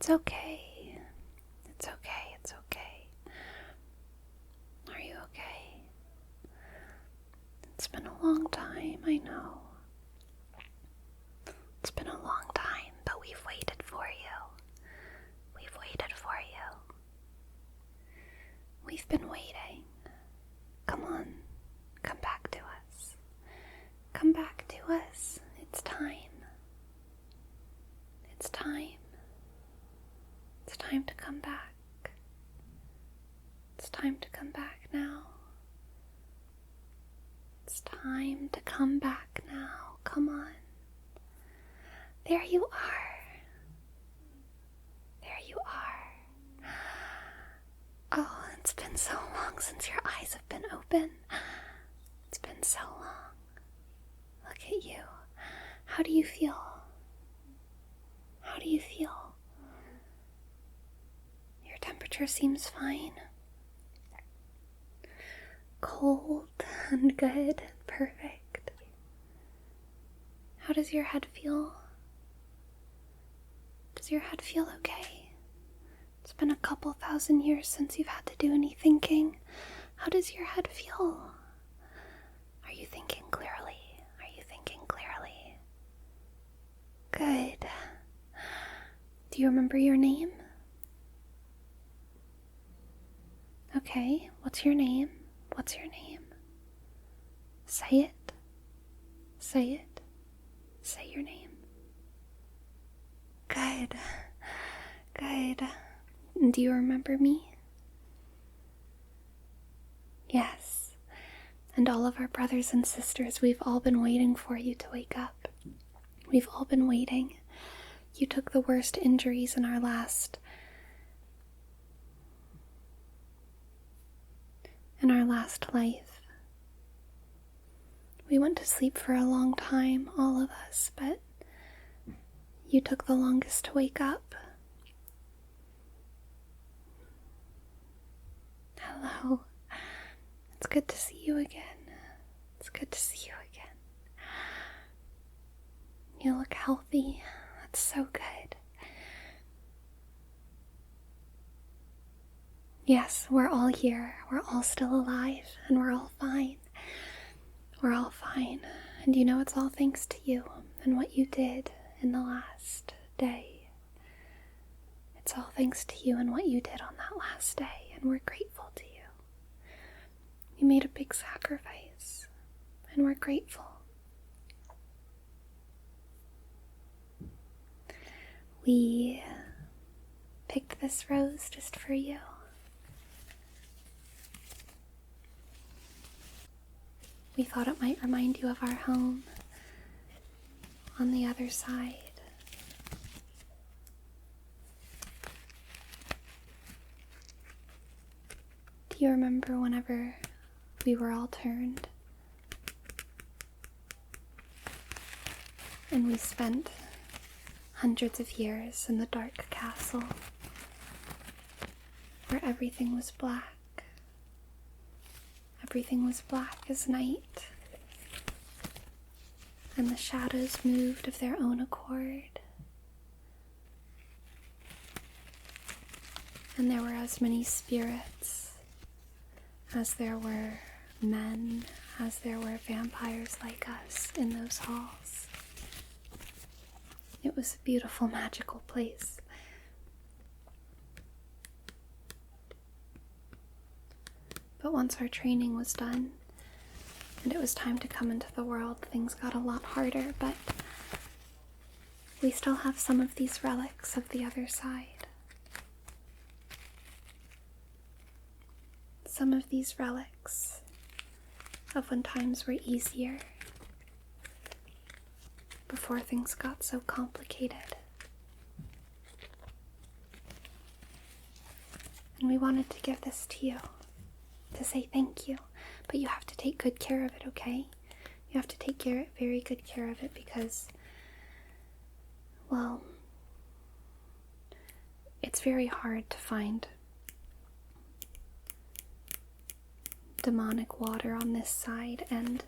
It's okay. It's okay. It's okay. Are you okay? It's been a long time, I know. It's been a long time, but we've waited for you. We've waited for you. We've been waiting. Come on, come back to us. Come back to us. It's time. It's time. It's time to come back. It's time to come back now. It's time to come back now. Come on. There you are. There you are. Oh, it's been so long since your eyes have been open. It's been so long. Look at you. How do you feel? How do you feel? Your temperature seems fine. Cold and good. Perfect. How does your head feel? Does your head feel okay? It's been a couple thousand years since you've had to do any thinking. How does your head feel? Are you thinking clearly? Are you thinking clearly? Good. Do you remember your name? Okay, what's your name? What's your name? Say it. Say it. Say your name. Good. Good. Do you remember me? Yes. And all of our brothers and sisters, we've all been waiting for you to wake up. We've all been waiting. You took the worst injuries in our last life. We went to sleep for a long time, all of us, but you took the longest to wake up. Hello. It's good to see you again. It's good to see you again. You look healthy. That's so good. Yes, we're all here. We're all still alive, and we're all fine. We're all fine. And you know it's all thanks to you and what you did in the last day. It's all thanks to you and what you did on that last day, and we're grateful to you. You made a big sacrifice, and we're grateful. We picked this rose just for you. We thought it might remind you of our home on the other side. Do you remember whenever we were all turned and we spent hundreds of years in the dark castle where everything was black? Everything was black as night, and the shadows moved of their own accord, and there were as many spirits as there were men, as there were vampires like us in those halls. It was a beautiful, magical place. But once our training was done, and it was time to come into the world, things got a lot harder, but we still have some of these relics of the other side. Some of these relics of when times were easier, before things got so complicated. And we wanted to give this to you, to say thank you, but you have to take good care of it, okay? You have to take very good care of it because, well, it's very hard to find demonic water on this side, and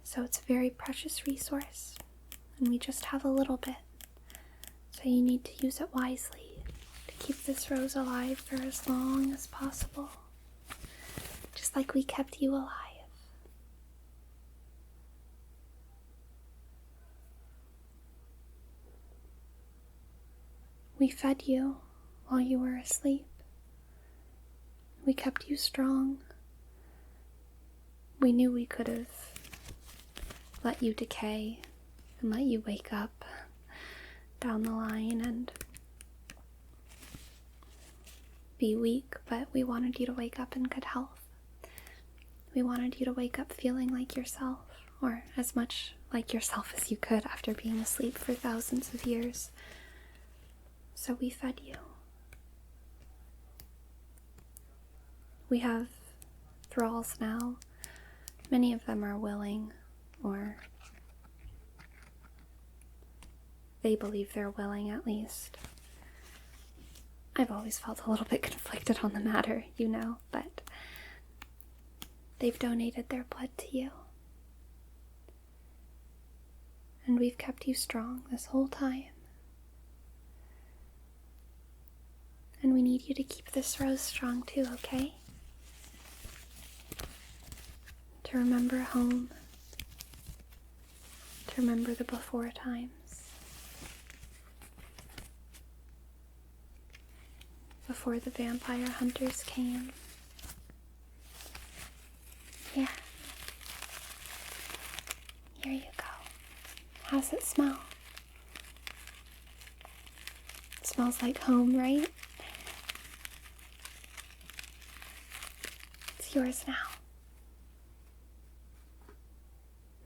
so it's a very precious resource, and we just have a little bit. So you need to use it wisely to keep this rose alive for as long as possible. Just like we kept you alive. We fed you while you were asleep. We kept you strong. We knew we could have let you decay and let you wake up down the line and be weak, but we wanted you to wake up in good health. We wanted you to wake up feeling like yourself, or as much like yourself as you could after being asleep for thousands of years. So we fed you. We have thralls now. Many of them are willing, or they believe they're willing at least. I've always felt a little bit conflicted on the matter, you know, but they've donated their blood to you. And we've kept you strong this whole time. And we need you to keep this rose strong too, okay? To remember home. To remember the before times. Before the vampire hunters came. Yeah. Here you go. How's it smell? It smells like home, right? It's yours now.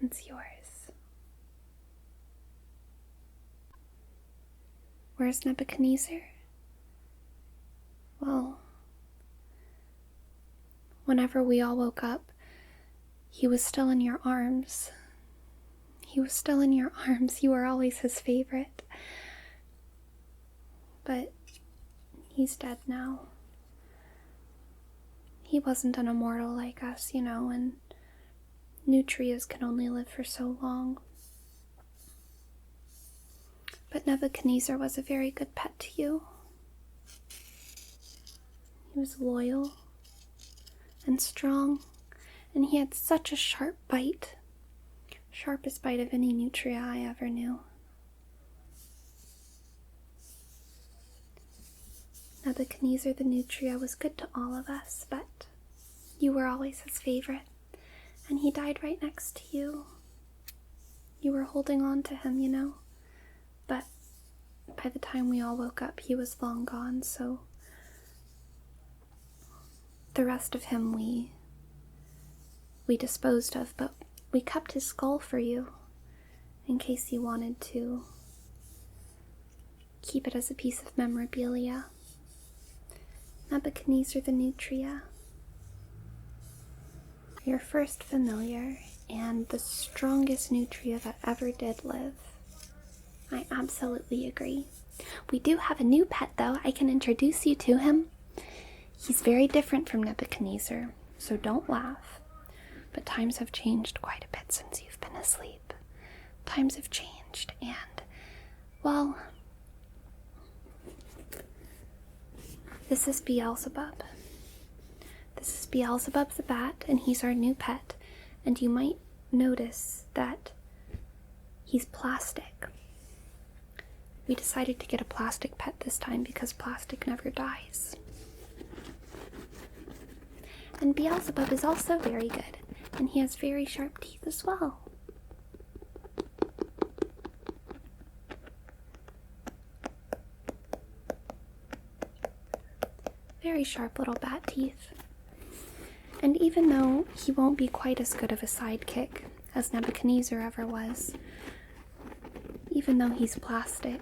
It's yours. Where's Nebuchadnezzar? Well, whenever we all woke up, he was still in your arms. He was still in your arms. You were always his favorite. But he's dead now. He wasn't an immortal like us, you know, and nutrias can only live for so long. But Nebuchadnezzar was a very good pet to you. He was loyal and strong, and he had such a sharp bite. Sharpest bite of any nutria I ever knew. Nebuchadnezzar the nutria was good to all of us, but you were always his favorite, and he died right next to you. You were holding on to him, you know, but by the time we all woke up, he was long gone, so the rest of him we disposed of, but we kept his skull for you in case you wanted to keep it as a piece of memorabilia. Nebuchadnezzar the nutria, your first familiar and the strongest nutria that ever did live. I absolutely agree. We do have a new pet though. I can introduce you to him. He's very different from Nebuchadnezzar, so don't laugh. But times have changed quite a bit since you've been asleep. Times have changed, and, well, this is Beelzebub. This is Beelzebub the bat, and he's our new pet. And you might notice that he's plastic. We decided to get a plastic pet this time because plastic never dies. And Beelzebub is also very good, and he has very sharp teeth as well. Very sharp little bat teeth. And even though he won't be quite as good of a sidekick as Nebuchadnezzar ever was, even though he's plastic,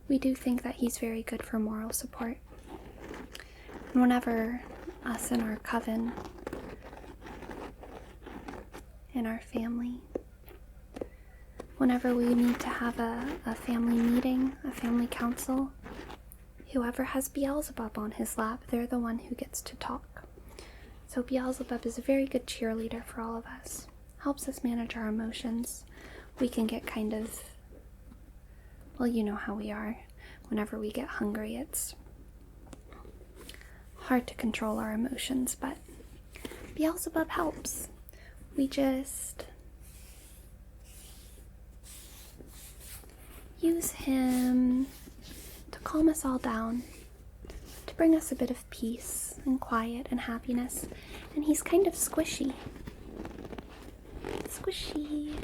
we do think that he's very good for moral support. And whenever us and our coven, in our family, whenever we need to have a family meeting, a family council, whoever has Beelzebub on his lap, they're the one who gets to talk. So Beelzebub is a very good cheerleader for all of us. Helps us manage our emotions. We can get kind of, well, you know how we are. whenever we get hungry, it's hard to control our emotions, but Beelzebub helps. We just use him to calm us all down, to bring us a bit of peace and quiet and happiness, and he's kind of squishy. Squishy.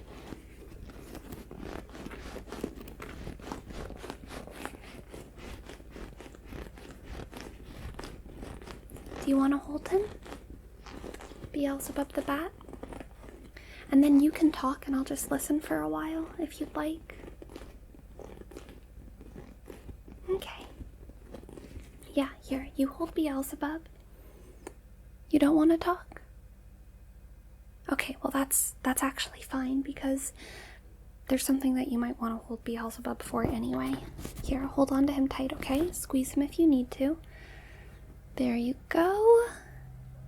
Do you want to hold him? Beelzebub the bat? And then you can talk and I'll just listen for a while if you'd like. Okay. Yeah, here, you hold Beelzebub. You don't want to talk? Okay, well that's actually fine because there's something that you might want to hold Beelzebub for anyway. Here, hold on to him tight, okay? Squeeze him if you need to. There you go.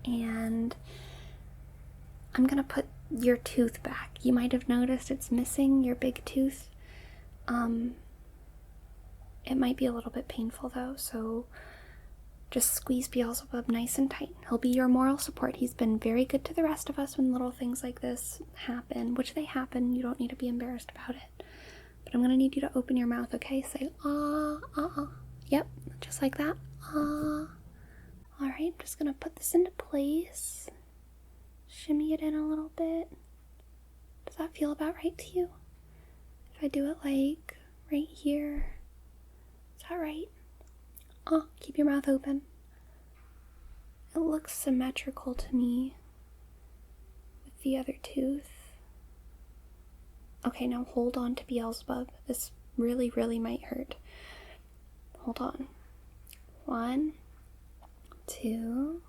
And I'm gonna put your tooth back. You might have noticed it's missing, your big tooth. It might be a little bit painful though, so just squeeze Beelzebub nice and tight. He'll be your moral support. He's been very good to the rest of us when little things like this happen, which they happen. You don't need to be embarrassed about it. But I'm gonna need you to open your mouth, okay? Say, ah, ah, ah. Yep, just like that. Ah. Alright, I'm just gonna put this into place. Shimmy it in a little bit. Does that feel about right to you? If I do it like right here. Is that right? Oh, keep your mouth open. It looks symmetrical to me with the other tooth. Okay, now hold on to Beelzebub. This really, really might hurt. Hold on. 1, 2,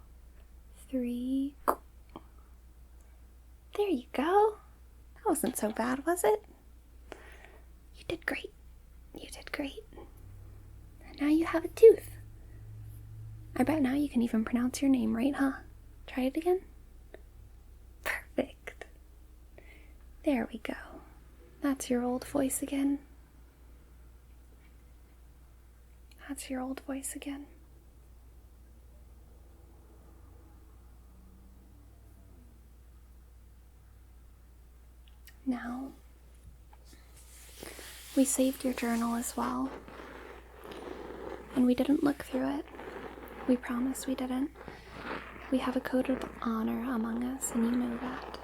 3. There you go. That wasn't so bad, was it? You did great. You did great. And now you have a tooth. I bet now you can even pronounce your name right, huh? Try it again. Perfect. There we go. That's your old voice again. That's your old voice again. Now, we saved your journal as well, and we didn't look through it. We promise we didn't. We have a code of honor among us, and you know that.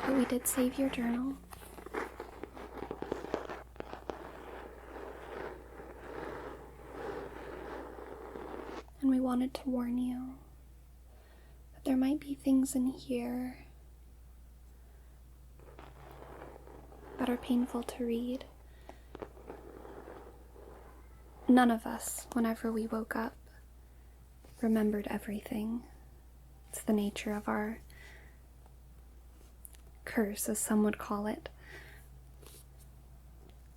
But we did save your journal. And we wanted to warn you that there might be things in here that are painful to read. None of us, whenever we woke up, remembered everything. It's the nature of our curse, as some would call it.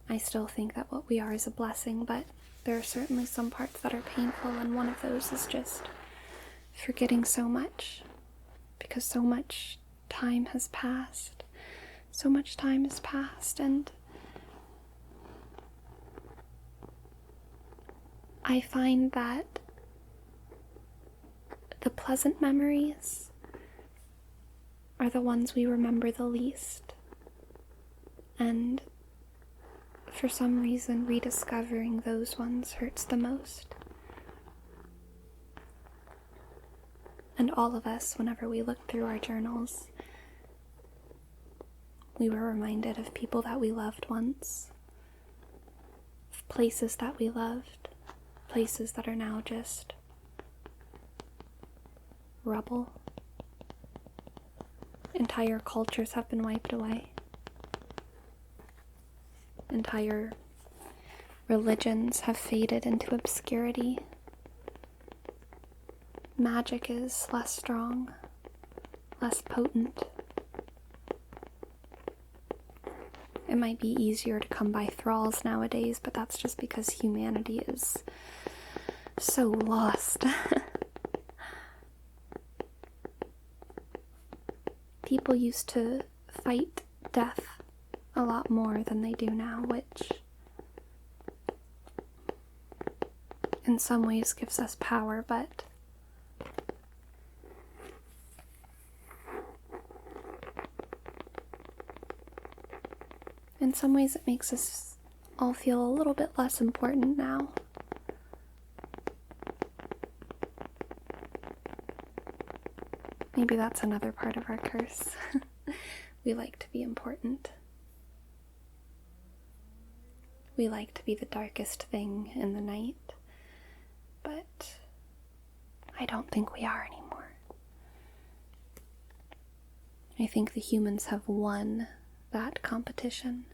I still think that what we are is a blessing, but there are certainly some parts that are painful, and one of those is just forgetting so much, because so much time has passed. So much time has passed, and I find that the pleasant memories are the ones we remember the least, and for some reason, rediscovering those ones hurts the most. And all of us, whenever we look through our journals, we were reminded of people that we loved once, of places that we loved, places that are now just rubble. Entire cultures have been wiped away. Entire religions have faded into obscurity. Magic is less strong, less potent. It might be easier to come by thralls nowadays, but that's just because humanity is so lost. people used to fight death a lot more than they do now, which in some ways gives us power, but in some ways it makes us all feel a little bit less important now. Maybe that's another part of our curse. We like to be important. We like to be the darkest thing in the night, but I don't think we are anymore. I think the humans have won that competition.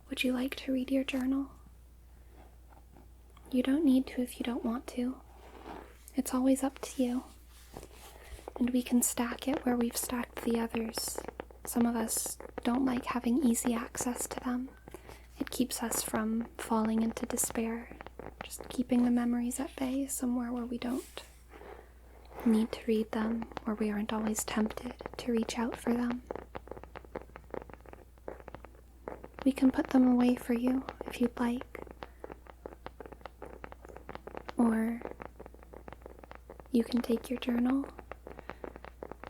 Would you like to read your journal? You don't need to if you don't want to. It's always up to you. And we can stack it where we've stacked the others. Some of us don't like having easy access to them. It keeps us from falling into despair. Just keeping the memories at bay somewhere where we don't need to read them, or we aren't always tempted to reach out for them. We can put them away for you if you'd like. Or you can take your journal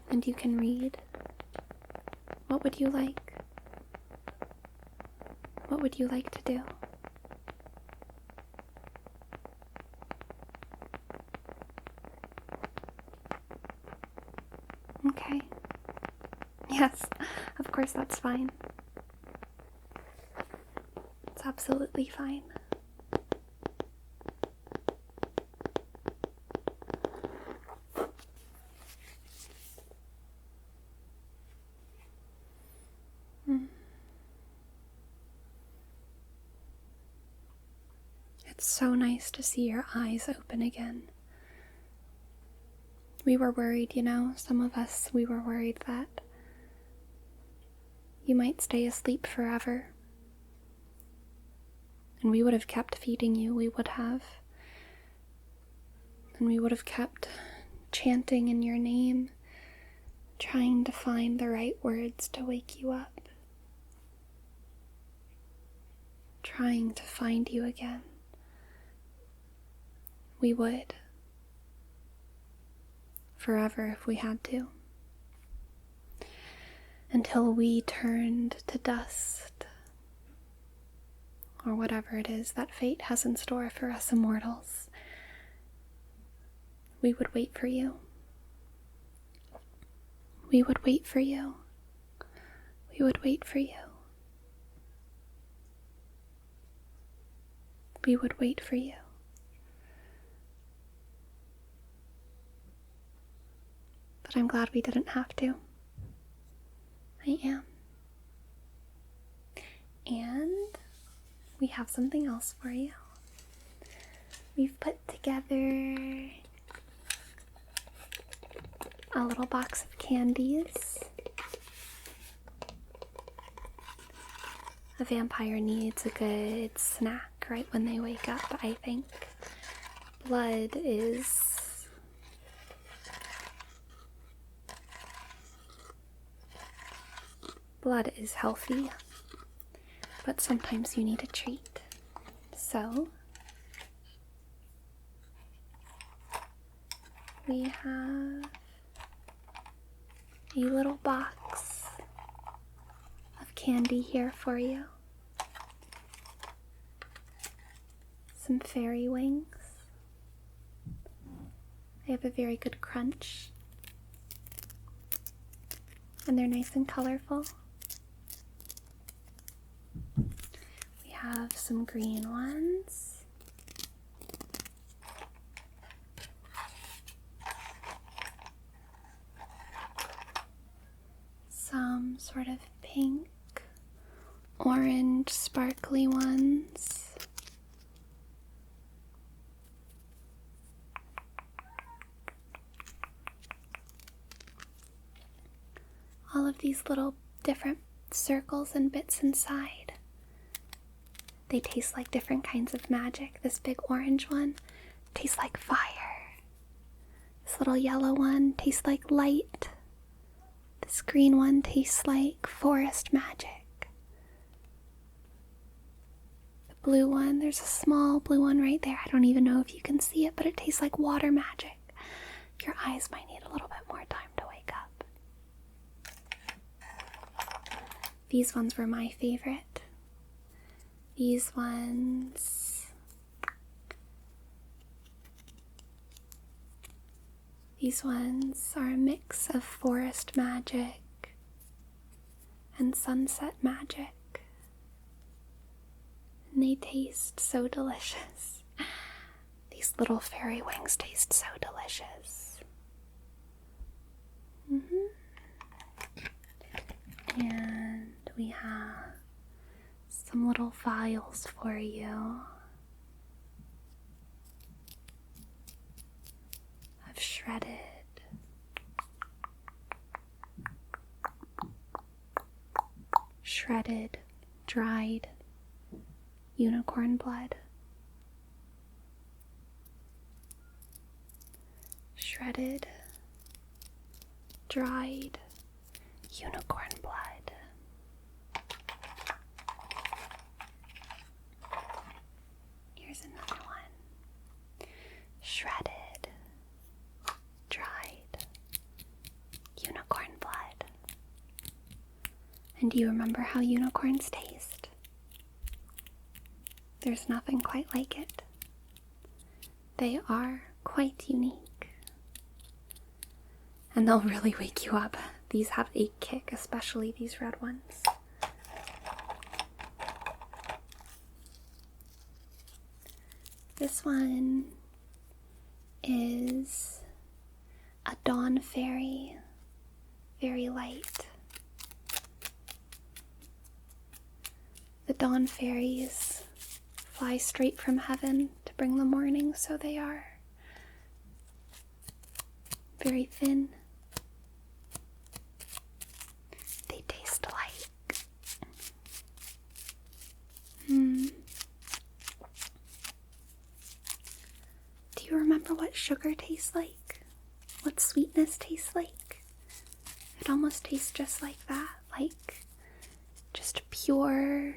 and you can read. What would you like? What would you like to do? Okay. Yes, of course that's fine. It's absolutely fine. It's so nice to see your eyes open again. We were worried, some of us, we were worried that you might stay asleep forever. And we would have kept feeding you, we would have. And we would have kept chanting in your name, trying to find the right words to wake you up. Trying to find you again. We would. Forever if we had to. Until we turned to dust. Or whatever it is that fate has in store for us immortals. We would wait for you. We would wait for you. We would wait for you. We would wait for you. But I'm glad we didn't have to. I am. And we have something else for you. We've put together a little box of candies. A vampire needs a good snack right when they wake up, I think. Blood is healthy, but sometimes you need a treat. So, we have a little box of candy here for you. Some fairy wings. They have a very good crunch. And they're nice and colorful. We have some green ones. Some sort of pink, orange, sparkly ones. of these little different circles and bits inside. They taste like different kinds of magic. This big orange one tastes like fire. This little yellow one tastes like light. This green one tastes like forest magic. The blue one, there's a small blue one right there. I don't even know if you can see it, but it tastes like water magic. Your eyes might need a little bit more time to wake up. These ones were my favorite. These ones are a mix of forest magic and sunset magic. And they taste so delicious. These little fairy wings taste so delicious. And we have some little vials for you of shredded, dried unicorn blood. Shredded, dried unicorn blood. Here's another one. Shredded, dried unicorn blood. And do you remember how unicorns taste? There's nothing quite like it. They are quite unique. And they'll really wake you up. These have a kick, especially these red ones. This one is a dawn fairy, very light. The dawn fairies fly straight from heaven to bring the morning, so they are very thin. They taste like Do you remember what sugar tastes like? What sweetness tastes like? It almost tastes just like that, like just pure,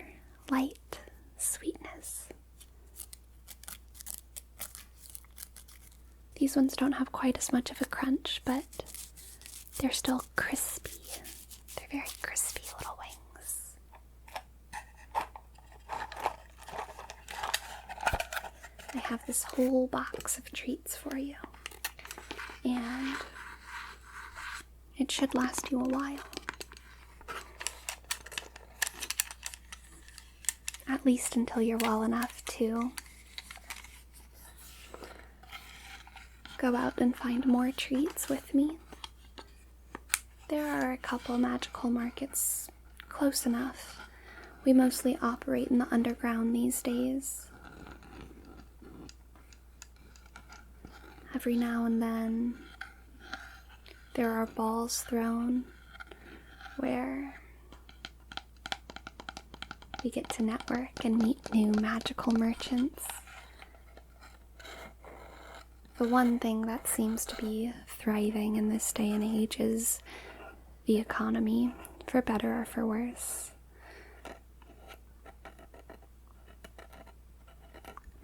light sweetness. These ones don't have quite as much of a crunch, but they're still crispy. They're very crispy little wings. I have this whole box of treats for you, and it should last you a while. At least until you're well enough to go out and find more treats with me. There are a couple magical markets close enough. We mostly operate in the underground these days. Every now and then, there are balls thrown where we get to network and meet new magical merchants. The one thing that seems to be thriving in this day and age is the economy, for better or for worse.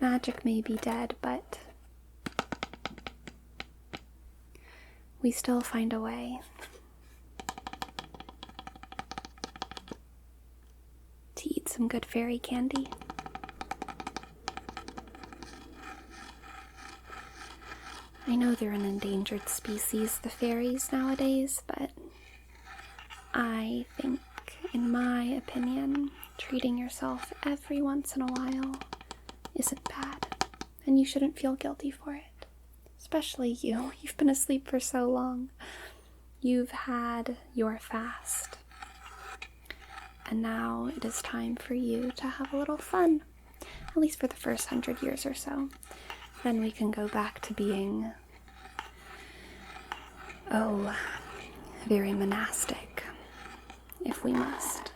Magic may be dead, but we still find a way to eat some good fairy candy. I know they're an endangered species, the fairies nowadays, but I think, in my opinion, treating yourself every once in a while isn't bad, and you shouldn't feel guilty for it. Especially you. You've been asleep for so long. You've had your fast. And now it is time for you to have a little fun, at least for the first 100 years or so. Then we can go back to being, very monastic. if we must.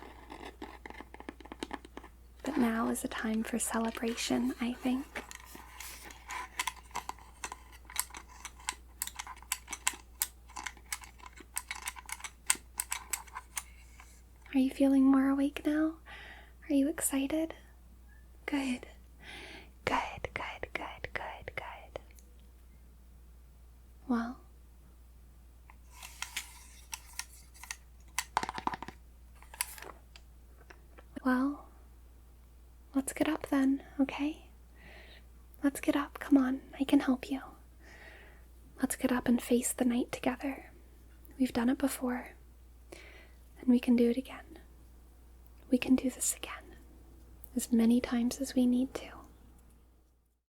But now is a time for celebration, I think. Are you feeling more awake now? Are you excited? Good. Good, good, good, good, good. Well, let's get up then, okay? Let's get up, come on, I can help you. Let's get up and face the night together. We've done it before, and we can do it again. We can do this again, as many times as we need to.